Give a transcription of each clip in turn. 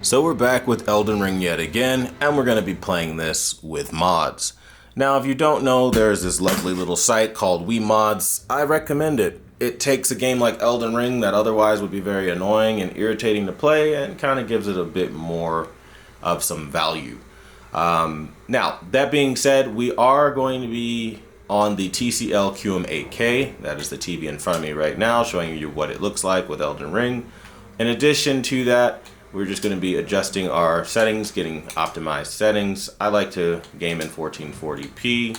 So we're back with Elden Ring yet again, and we're going to be playing this with mods. Now, if you don't know, there's this lovely little site called WeMods. I recommend it. It takes a game like Elden Ring that otherwise would be very annoying and irritating to play and kind of gives it a bit more of some value. Now, that being said, we are going to be on the TCL QM8K. That is the TV in front of me right now, showing you what it looks like with Elden Ring. In addition to that, we're just going to be adjusting our settings, getting optimized settings. I like to game in 1440p.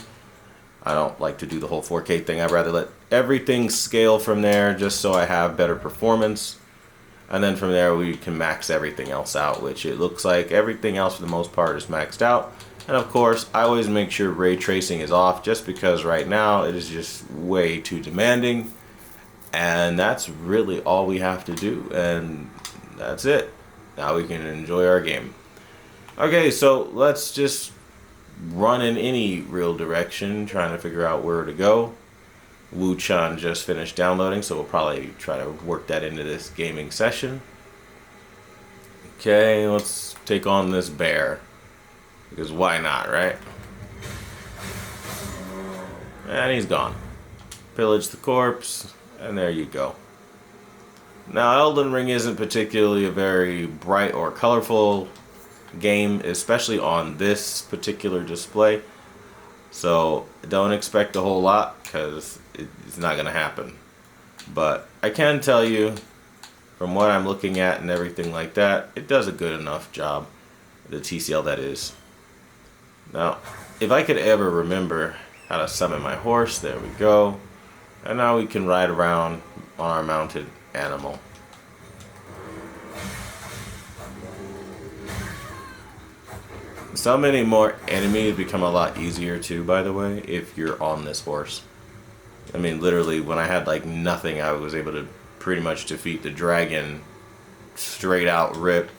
I don't like to do the whole 4K thing. I'd rather let everything scale from there just so I have better performance. And then from there we can max everything else out, which it looks like everything else for the most part is maxed out. And of course, I always make sure ray tracing is off just because right now it is just way too demanding. And that's really all we have to do. And that's it. Now we can enjoy our game. Okay, so let's just run in any real direction, trying to figure out where to go. Wu-chan just finished downloading, so we'll probably try to work that into this gaming session. Okay, let's take on this bear. Because why not, right? And he's gone. Pillage the corpse, and there you go. Now, Elden Ring isn't particularly a very bright or colorful game, especially on this particular display. So don't expect a whole lot because it's not going to happen. But I can tell you, from what I'm looking at and everything like that, it does a good enough job. The TCL, that is. Now, if I could ever remember how to summon my horse, there we go. And now we can ride around on our mounted animal. Summoning more enemies become a lot easier too, by the way, if you're on this horse. I mean, literally, when I had like nothing, I was able to pretty much defeat the dragon straight out rip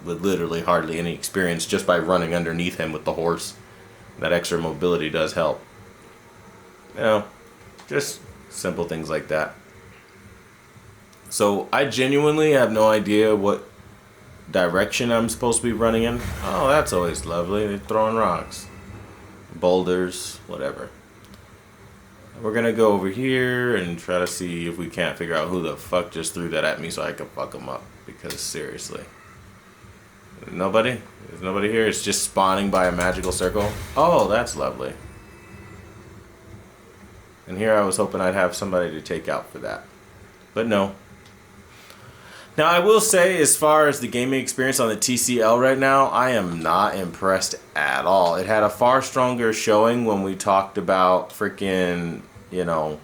with literally hardly any experience just by running underneath him with the horse. That extra mobility does help. You know, just simple things like that. So I genuinely have no idea what direction I'm supposed to be running in. Oh, that's always lovely. They're throwing rocks, boulders, whatever. We're gonna go over here and try to see if we can't figure out who the fuck just threw that at me so I can fuck them up. Because seriously, nobody? There's nobody here. It's just spawning by a magical circle. Oh, that's lovely. And here I was hoping I'd have somebody to take out for that, but no. Now, I will say, as far as the gaming experience on the TCL right now, I am not impressed at all. It had a far stronger showing when we talked about freaking, you know,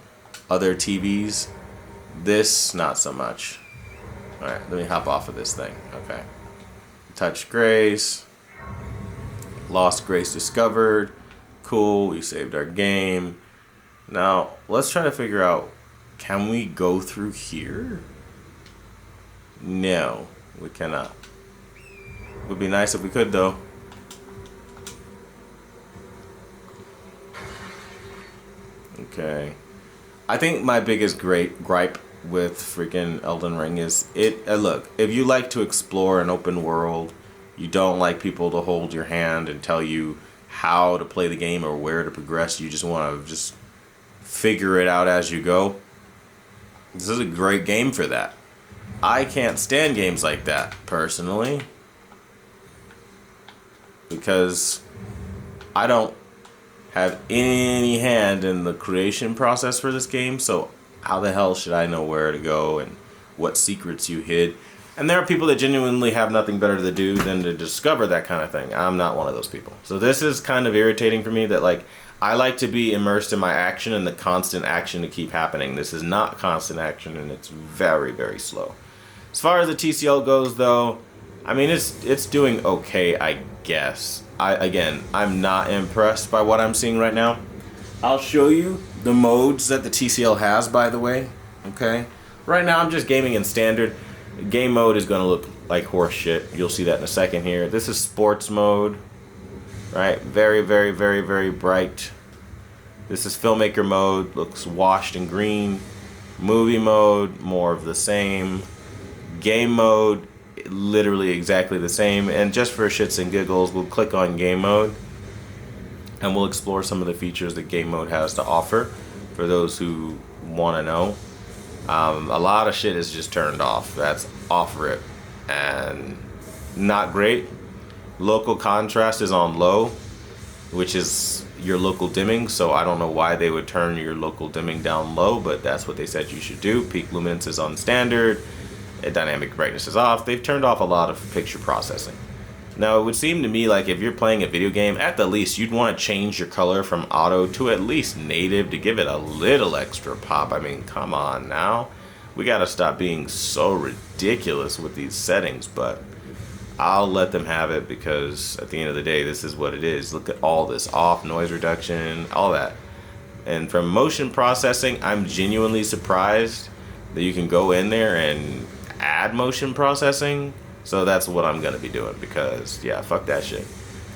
other TVs. This, not so much. Alright, let me hop off of this thing. Okay. Touch Grace. Lost Grace discovered. Cool, we saved our game. Now, let's try to figure out, can we go through here? No, we cannot. Would be nice if we could, though. Okay. I think my biggest gripe with freaking Elden Ring is it. Look, if you like to explore an open world, you don't like people to hold your hand and tell you how to play the game or where to progress. You just want to just figure it out as you go. This is a great game for that. I can't stand games like that, personally, because I don't have any hand in the creation process for this game, so how the hell should I know where to go and what secrets you hid? And there are people that genuinely have nothing better to do than to discover that kind of thing. I'm not one of those people. So this is kind of irritating for me that, like, I like to be immersed in my action and the constant action to keep happening. This is not constant action, and it's very, very slow. As far as the TCL goes, though, I mean, it's doing okay, I guess. I'm not impressed by what I'm seeing right now. I'll show you the modes that the TCL has, by the way. Okay? Right now, I'm just gaming in standard. Game mode is going to look like horse shit. You'll see that in a second here. This is sports mode. Right? Very, very, very, very bright. This is filmmaker mode. Looks washed and green. Movie mode, more of the same. Game mode, literally exactly the same. And just for shits and giggles, we'll click on game mode and we'll explore some of the features that game mode has to offer for those who want to know. A lot of shit is just turned off. That's off rip and not great. Local contrast is on low, which is your local dimming, so I don't know why they would turn your local dimming down low, but that's what they said you should do. Peak luminance is on standard, and dynamic brightness is off. They've turned off a lot of picture processing. Now, it would seem to me like if you're playing a video game, at the least, you'd want to change your color from auto to at least native to give it a little extra pop. I mean, come on now. We gotta stop being so ridiculous with these settings, but I'll let them have it because at the end of the day, this is what it is. Look at all this off, noise reduction, all that. And from motion processing, I'm genuinely surprised that you can go in there and add motion processing. So that's what I'm gonna be doing because yeah, fuck that shit.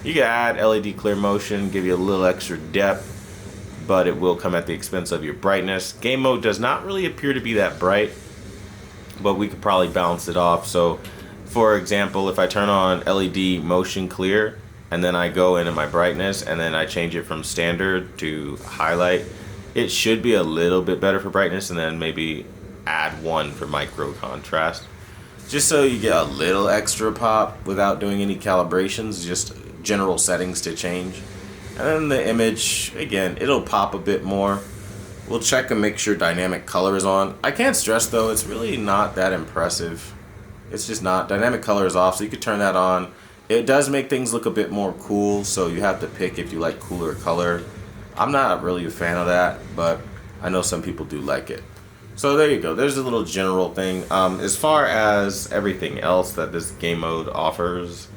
You can add LED clear motion, give you a little extra depth, but it will come at the expense of your brightness. Game mode does not really appear to be that bright, but we could probably balance it off. So for example, if I turn on LED motion clear and then I go into my brightness and then I change it from standard to highlight, it should be a little bit better for brightness, and then maybe add 1 for micro contrast. Just so you get a little extra pop without doing any calibrations, just general settings to change. And then the image, again, it'll pop a bit more. We'll check and make sure dynamic color is on. I can't stress though, it's really not that impressive. It's just not. Dynamic color is off, so you could turn that on. It does make things look a bit more cool, so you have to pick if you like cooler color. I'm not really a fan of that, but I know some people do like it. So there you go. There's a little general thing. As far as everything else that this game mode offers,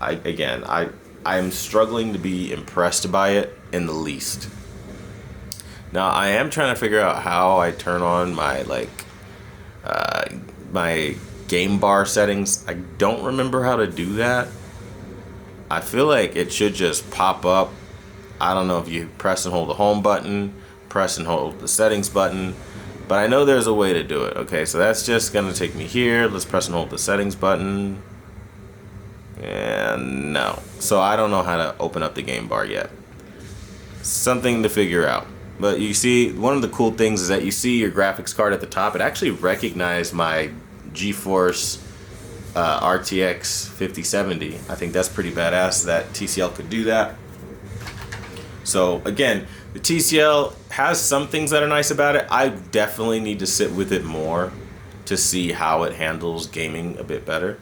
I'm struggling to be impressed by it in the least. Now I am trying to figure out how I turn on my my game bar settings. I don't remember how to do that. I feel like it should just pop up. I don't know if you press and hold the home button, press and hold the settings button, but I know there's a way to do it. Okay, so that's just gonna take me here. Let's press and hold the settings button. And no. So I don't know how to open up the game bar yet. Something to figure out. But you see, one of the cool things is that you see your graphics card at the top. It actually recognized my GeForce RTX 5070. I think that's pretty badass that TCL could do that. So again, the TCL has some things that are nice about it. I definitely need to sit with it more to see how it handles gaming a bit better.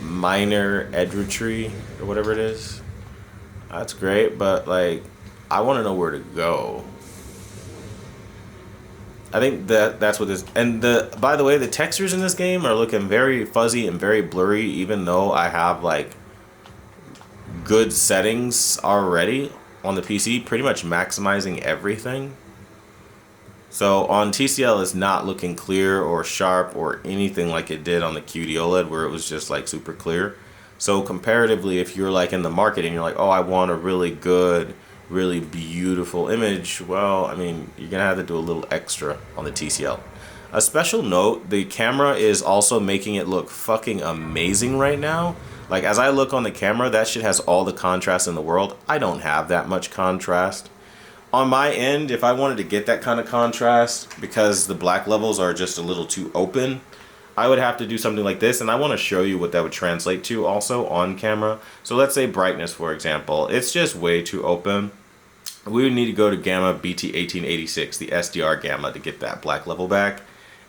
Minor edgery or whatever it is. That's great, but like, I want to know where to go. I think that's what this, and by the way, the textures in this game are looking very fuzzy and very blurry, even though I have like good settings already on the PC, pretty much maximizing everything. So on TCL, it's not looking clear or sharp or anything like it did on the QD OLED, where it was just like super clear. So comparatively, if you're like in the market and you're like, oh, I want a really good, really beautiful image, well, I mean, you're gonna have to do a little extra on the TCL. A special note, the camera is also making it look fucking amazing right now. Like, as I look on the camera, that shit has all the contrast in the world. I don't have that much contrast. On my end, if I wanted to get that kind of contrast, because the black levels are just a little too open, I would have to do something like this, and I want to show you what that would translate to also on camera. So let's say brightness, for example. It's just way too open. We would need to go to Gamma BT1886, the SDR Gamma, to get that black level back.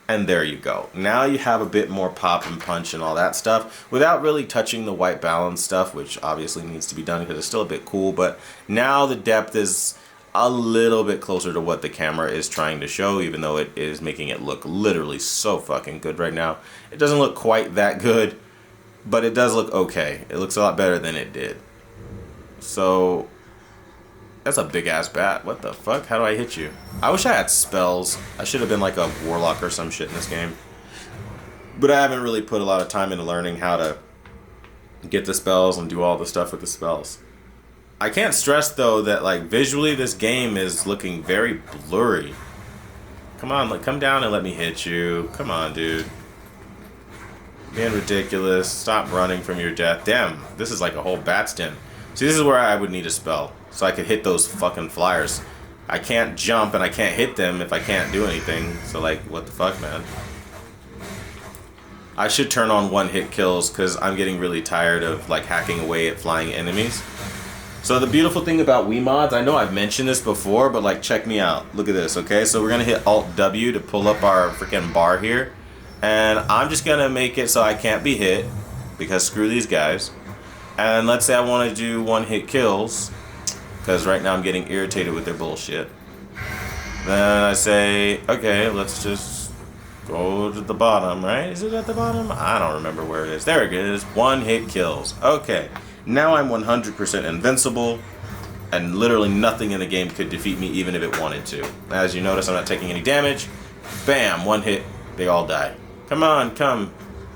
And there you go. Now you have a bit more pop and punch and all that stuff without really touching the white balance stuff, which obviously needs to be done because it's still a bit cool. But now the depth is a little bit closer to what the camera is trying to show, even though it is making it look literally so fucking good right now. It doesn't look quite that good, but it does look okay. It looks a lot better than it did. So that's a big ass bat. What the fuck? How do I hit you? I wish I had spells. I should have been like a warlock or some shit in this game. But I haven't really put a lot of time into learning how to get the spells and do all the stuff with the spells. I can't stress though that like visually this game is looking very blurry. Come on, like, come down and let me hit you. Come on, dude. Being ridiculous. Stop running from your death. Damn, this is like a whole bat's den. See, this is where I would need a spell. So I could hit those fucking flyers. I can't jump and I can't hit them if I can't do anything. So like, what the fuck, man? I should turn on one-hit kills because I'm getting really tired of like hacking away at flying enemies. So the beautiful thing about Wii mods, I know I've mentioned this before, but like check me out. Look at this, okay? So we're gonna hit Alt W to pull up our freaking bar here. And I'm just gonna make it so I can't be hit because screw these guys. And let's say I want to do one-hit kills because right now I'm getting irritated with their bullshit. Then I say, okay, let's just go to the bottom, right? Is it at the bottom? I don't remember where it is. There it is. One-hit kills. Okay. Now I'm 100% invincible, and literally nothing in the game could defeat me even if it wanted to. As you notice, I'm not taking any damage. Bam, one hit, they all die. Come on, come.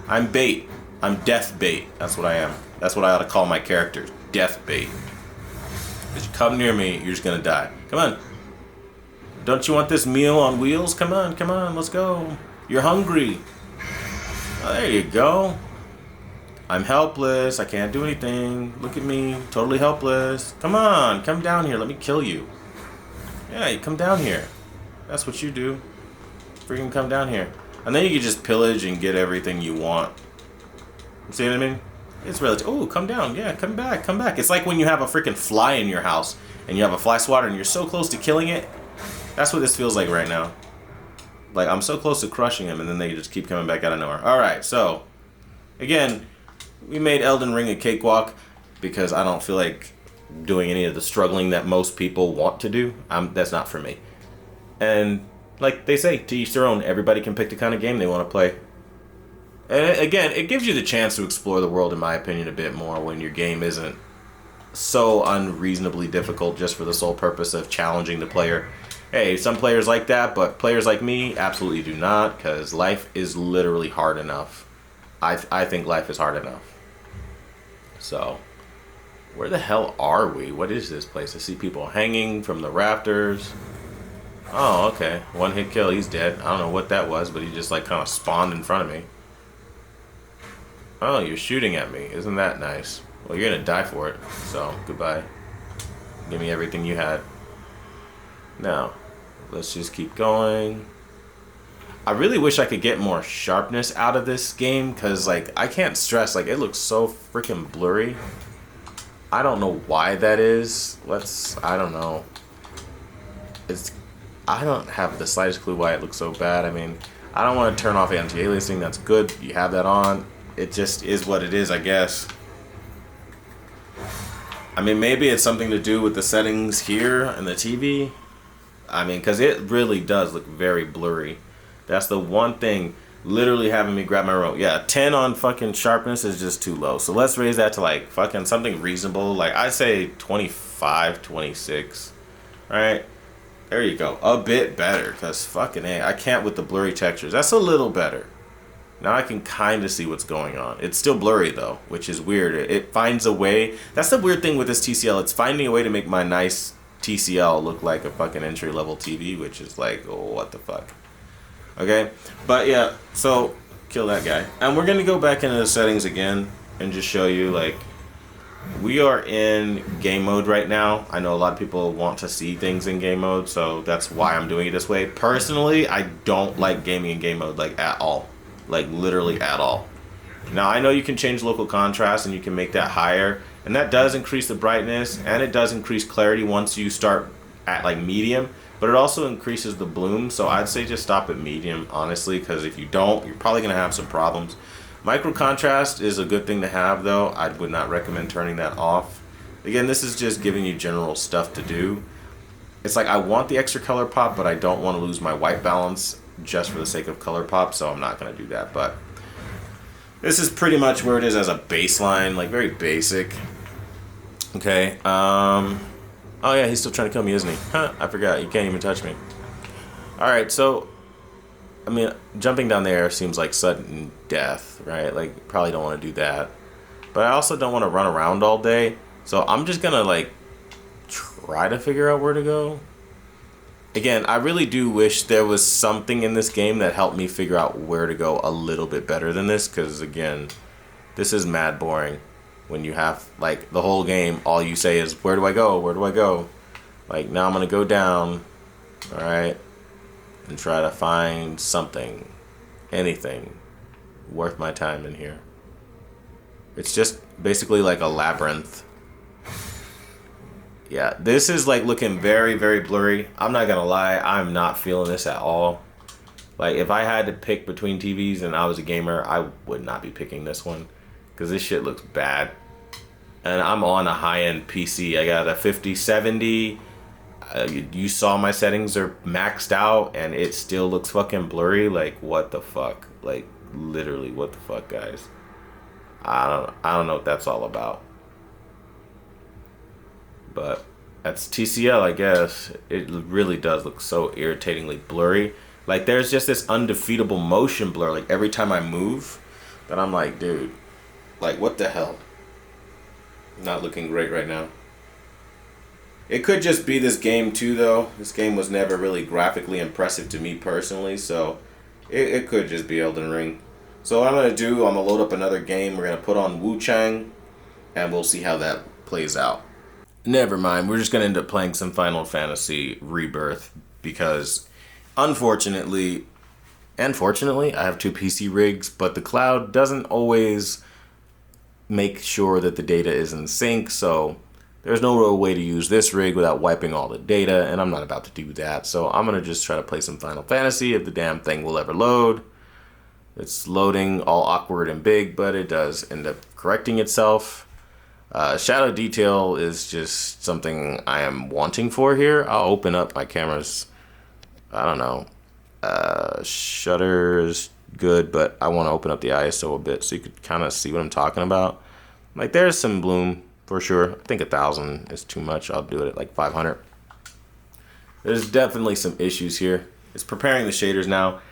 I'm bait. I'm death bait. That's what I am. That's what I ought to call my characters. Death bait. If you come near me, you're just gonna die. Come on. Don't you want this meal on wheels? Come on, let's go. You're hungry. Oh, there you go. I'm helpless. I can't do anything. Look at me. Totally helpless. Come on. Come down here. Let me kill you. Yeah, you come down here. That's what you do. Freaking come down here. And then you can just pillage and get everything you want. See what I mean? It's relative. Oh, come down. Yeah, come back. Come back. It's like when you have a freaking fly in your house and you have a fly swatter and you're so close to killing it. That's what this feels like right now. Like, I'm so close to crushing him and then they just keep coming back out of nowhere. Alright, so, again, we made Elden Ring a cakewalk because I don't feel like doing any of the struggling that most people want to do. That's not for me. And like they say, to each their own. Everybody can pick the kind of game they want to play. And again, it gives you the chance to explore the world, in my opinion, a bit more when your game isn't so unreasonably difficult just for the sole purpose of challenging the player. Hey, some players like that, but players like me absolutely do not, because life is literally hard enough. I think life is hard enough. So, where the hell are we? What is this place? I see people hanging from the rafters. Oh, okay. One hit kill, he's dead. I don't know what that was, but he just like kind of spawned in front of me. Oh, you're shooting at me. Isn't that nice? Well, you're gonna die for it. So, goodbye. Give me everything you had. Now, let's just keep going. I really wish I could get more sharpness out of this game, because like I can't stress, like it looks so freaking blurry. I don't know why that is. I don't know. I don't have the slightest clue why it looks so bad. I mean, I don't want to turn off anti-aliasing. That's good. You have that on. It just is what it is, I guess. I mean, maybe it's something to do with the settings here in the TV. I mean, because it really does look very blurry. That's the one thing literally having me grab my remote. Yeah, 10 on fucking sharpness is just too low. So let's raise that to like fucking something reasonable. Like I'd say 25, 26. Alright? There you go. A bit better. Because fucking A, I can't with the blurry textures. That's a little better. Now I can kind of see what's going on. It's still blurry though, which is weird. It finds a way. That's the weird thing with this TCL. It's finding a way to make my nice TCL look like a fucking entry-level TV, which is like, oh, what the fuck. Okay, but yeah, so kill that guy. And we're gonna go back into the settings again and just show you, like, we are in game mode right now. I know a lot of people want to see things in game mode, so that's why I'm doing it this way. Personally, I don't like gaming in game mode, like, at all. Like, literally at all. Now, I know you can change local contrast and you can make that higher, and that does increase the brightness, and it does increase clarity once you start at, like, medium. But it also increases the bloom, so I'd say just stop at medium, honestly, because if you don't, you're probably going to have some problems. Micro contrast is a good thing to have, though. I would not recommend turning that off. Again, this is just giving you general stuff to do. It's like I want the extra color pop, but I don't want to lose my white balance just for the sake of color pop, so I'm not going to do that. But this is pretty much where it is as a baseline, like very basic. Okay, oh yeah, he's still trying to kill me, isn't he? Huh, I forgot, you can't even touch me. Alright, so, I mean, jumping down there seems like sudden death, right? Like, probably don't want to do that. But I also don't want to run around all day, so I'm just gonna, like, try to figure out where to go. Again, I really do wish there was something in this game that helped me figure out where to go a little bit better than this, because again, this is mad boring when you have, like, the whole game, all you say is, where do I go? Where do I go? Like, now I'm going to go down, alright, and try to find something, anything worth my time in here. It's just basically like a labyrinth. Yeah, this is like looking very, very blurry. I'm not gonna lie, I'm not feeling this at all. Like, if I had to pick between TVs and I was a gamer, I would not be picking this one, because this shit looks bad. And I'm on a high-end PC. I got a 5070. You saw my settings are maxed out, and it still looks fucking blurry. Like, what the fuck? Like, literally, what the fuck, guys? I don't know what that's all about. But that's TCL, I guess. It really does look so irritatingly blurry. Like, there's just this undefeatable motion blur. Like, every time I move, that I'm like, dude, like, what the hell? Not looking great right now. It could just be this game too, though. This game was never really graphically impressive to me personally, so it could just be Elden Ring. So what I'm going to do, I'm going to load up another game. We're going to put on Wu Chang, and we'll see how that plays out. Never mind, we're just going to end up playing some Final Fantasy Rebirth, because unfortunately, and fortunately, I have two PC rigs, but the cloud doesn't always make sure that the data is in sync, so there's no real way to use this rig without wiping all the data, and I'm not about to do that, so I'm going to just try to play some Final Fantasy if the damn thing will ever load. It's loading all awkward and big, but it does end up correcting itself. Shadow detail is just something I am wanting for here. I'll open up my camera's, I don't know, shutter is good, but I want to open up the ISO a bit so you could kind of see what I'm talking about. Like, there's some bloom for sure. I think 1,000 is too much. I'll do it at like 500. There's definitely some issues here. It's preparing the shaders now.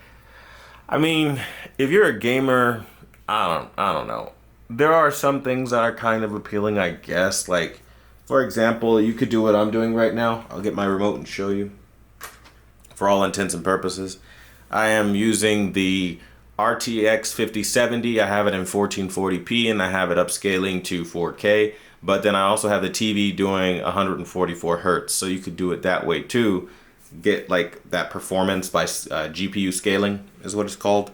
I mean, if you're a gamer, I don't know. There are some things that are kind of appealing, I guess. Like, for example, you could do what I'm doing right now. I'll get my remote and show you. For all intents and purposes, I am using the RTX 5070. I have it in 1440p, and I have it upscaling to 4K. But then I also have the TV doing 144 hertz, so you could do it that way too. Get like that performance by GPU scaling is what it's called.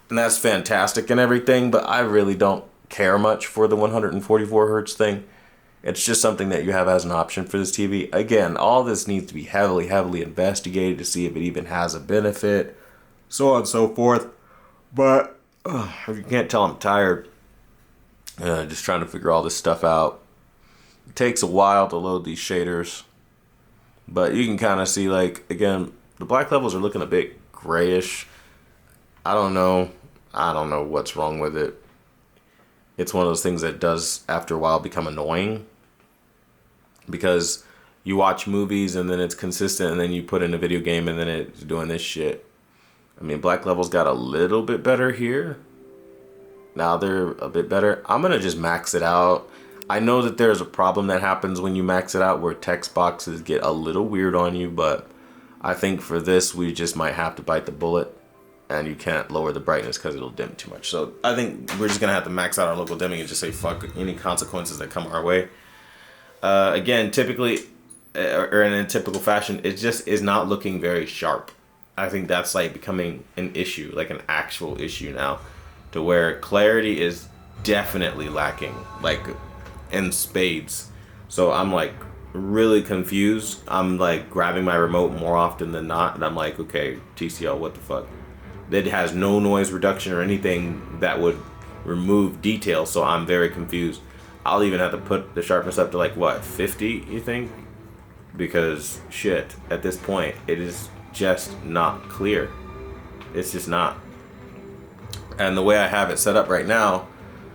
And that's fantastic and everything, but I really don't care much for the 144 hertz thing. It's just something that you have as an option for this TV. Again, all this needs to be heavily investigated to see if it even has a benefit, so on and so forth. But if you can't tell, I'm tired. Just trying to figure all this stuff out. It takes a while to load these shaders, but you can kind of see, like, again, the black levels are looking a bit grayish. I don't know what's wrong with it. It's one of those things that does, after a while, become annoying. Because you watch movies and then it's consistent, and then you put in a video game and then it's doing this shit. I mean, black levels got a little bit better here. Now they're a bit better. I'm going to just max it out. I know that there's a problem that happens when you max it out where text boxes get a little weird on you, but I think for this, we just might have to bite the bullet. And you can't lower the brightness because it'll dim too much. So I think we're just going to have to max out our local dimming and just say fuck any consequences that come our way. Again, typically, or in a typical fashion, it just is not looking very sharp. I think that's like becoming an issue, like an actual issue now, to where clarity is definitely lacking, like in spades. So I'm like really confused. I'm like grabbing my remote more often than not, and I'm like, okay, TCL, what the fuck? It has no noise reduction or anything that would remove detail, so I'm very confused. I'll even have to put the sharpness up to like, what, 50, you think? Because, shit, at this point, it is just not clear. It's just not. And the way I have it set up right now,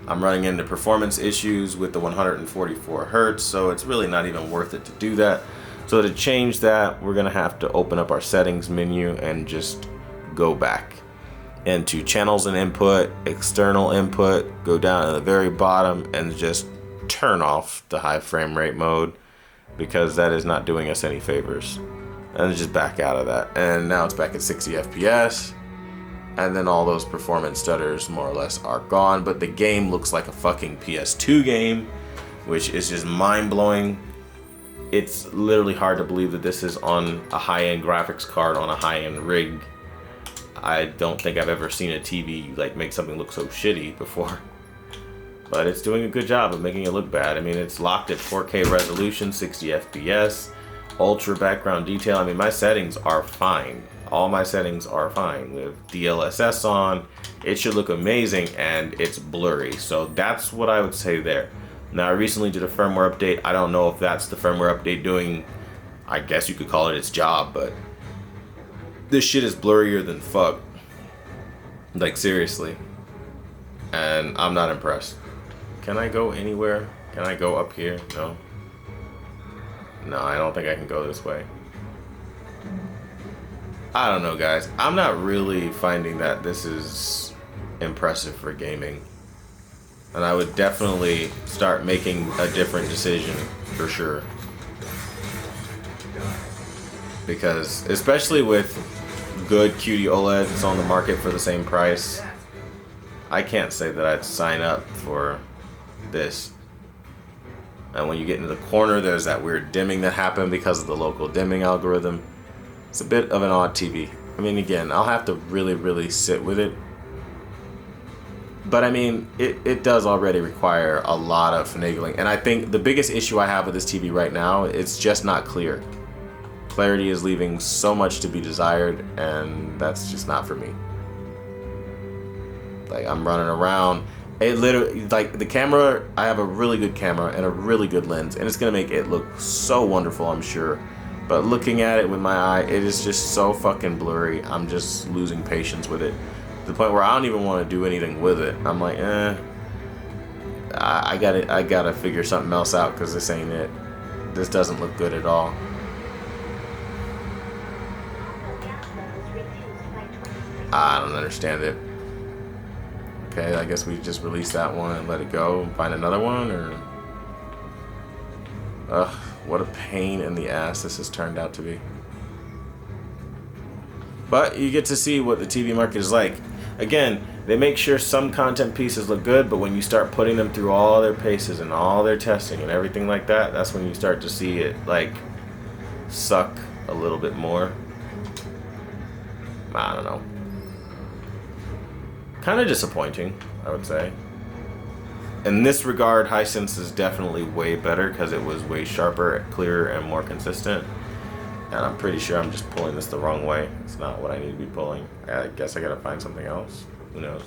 I'm running into performance issues with the 144 hertz, so it's really not even worth it to do that. So to change that, we're gonna have to open up our settings menu and just go back into channels and input, external input, go down to the very bottom and just turn off the high frame rate mode, because that is not doing us any favors. and just back out of that. And now it's back at 60 FPS. And then all those performance stutters more or less are gone. But the game looks like a fucking PS2 game, which is just mind-blowing. It's literally hard to believe that this is on a high-end graphics card on a high-end rig. I don't think I've ever seen a TV like make something look so shitty before. But it's doing a good job of making it look bad. I mean, it's locked at 4K resolution, 60 FPS, ultra background detail. I mean, my settings are fine. All my settings are fine. With DLSS on, it should look amazing, and it's blurry. So that's what I would say there. Now, I recently did a firmware update. I don't know if that's the firmware update doing, I guess you could call it its job, but this shit is blurrier than fuck. Like, seriously. And I'm not impressed. Can I go anywhere? Can I go up here? No. No, I don't think I can go this way. I don't know, guys. I'm not really finding that this is impressive for gaming. And I would definitely start making a different decision for sure. Because, especially with good QD OLEDs on the market for the same price, I can't say that I'd sign up for this. And when you get into the corner, there's that weird dimming that happened because of the local dimming algorithm. It's a bit of an odd TV. I mean, again, I'll have to really sit with it. But I mean, it does already require a lot of finagling. And I think the biggest issue I have with this TV right now, it's just not clear. Clarity is leaving so much to be desired, and that's just not for me. Like, I'm running around. It literally, like, the camera, I have a really good camera and a really good lens, and it's gonna make it look so wonderful, I'm sure. But looking at it with my eye, it is just so fucking blurry. I'm just losing patience with it. To the point where I don't even want to do anything with it. I'm like, I gotta figure something else out, because this ain't it. This doesn't look good at all. I don't understand it. Okay, I guess we just release that one and let it go and find another one, or... Ugh, what a pain in the ass this has turned out to be. But you get to see what the TV market is like. Again, they make sure some content pieces look good, but when you start putting them through all their paces and all their testing and everything like that, that's when you start to see it, like, suck a little bit more. I don't know. Kind of disappointing, I would say. In this regard, Hisense is definitely way better because it was way sharper, clearer, and more consistent. And I'm pretty sure I'm just pulling this the wrong way. It's not what I need to be pulling. I guess I gotta find something else. Who knows?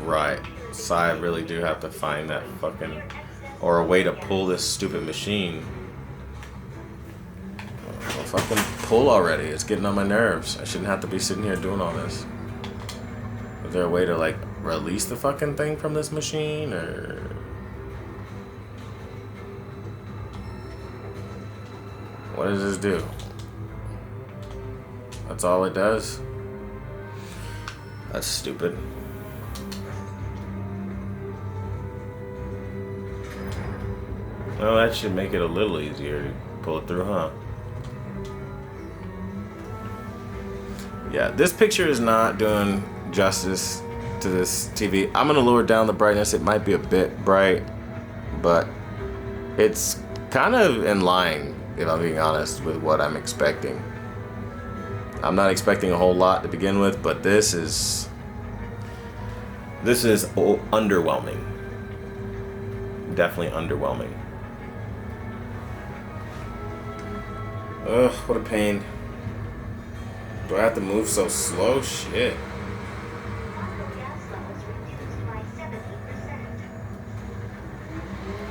Right. So I really do have to find that fucking... or a way to pull this stupid machine. Well, fucking pull already. It's getting on my nerves. I shouldn't have to be sitting here doing all this. Is there a way to, like, release the fucking thing from this machine, or... What does this do? That's all it does? That's stupid. Well, that should make it a little easier to pull it through, huh? Yeah, this picture is not doing justice to this TV. I'm gonna lower down the brightness. It might be a bit bright, but it's kind of in line, if I'm being honest, with what I'm expecting. I'm not expecting a whole lot to begin with, but this is underwhelming. Definitely underwhelming. Ugh, what a pain. Do I have to move so slow? Shit.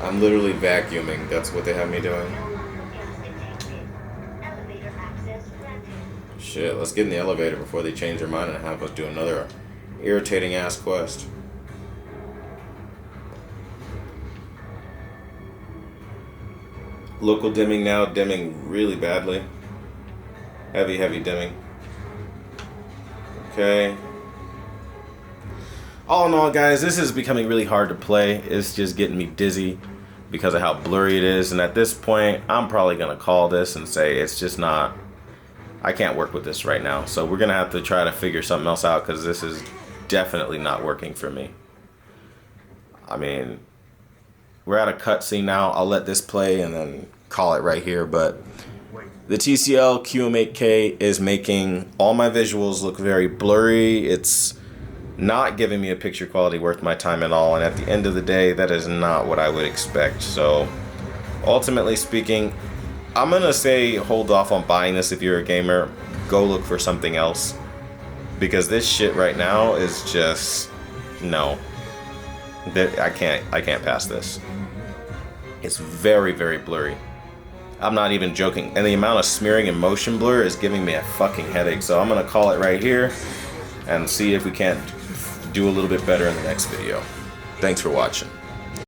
I'm literally vacuuming. That's what they have me doing. Shit, let's get in the elevator before they change their mind and have us do another irritating ass quest. Local dimming now, dimming really badly. Heavy dimming. Okay. All in all, guys, this is becoming really hard to play. It's just getting me dizzy because of how blurry it is. And at this point, I'm probably going to call this and say it's just not... I can't work with this right now. So we're going to have to try to figure something else out because this is definitely not working for me. I mean, we're at a cutscene now. I'll let this play and then call it right here. But the TCL QM8K is making all my visuals look very blurry. It's not giving me a picture quality worth my time at all. And at the end of the day, that is not what I would expect. So ultimately speaking, I'm going to say hold off on buying this if you're a gamer. Go look for something else. Because this shit right now is just... no. I can't pass this. It's very, very blurry. I'm not even joking. And the amount of smearing and motion blur is giving me a fucking headache. So I'm going to call it right here and see if we can't do a little bit better in the next video. Thanks for watching.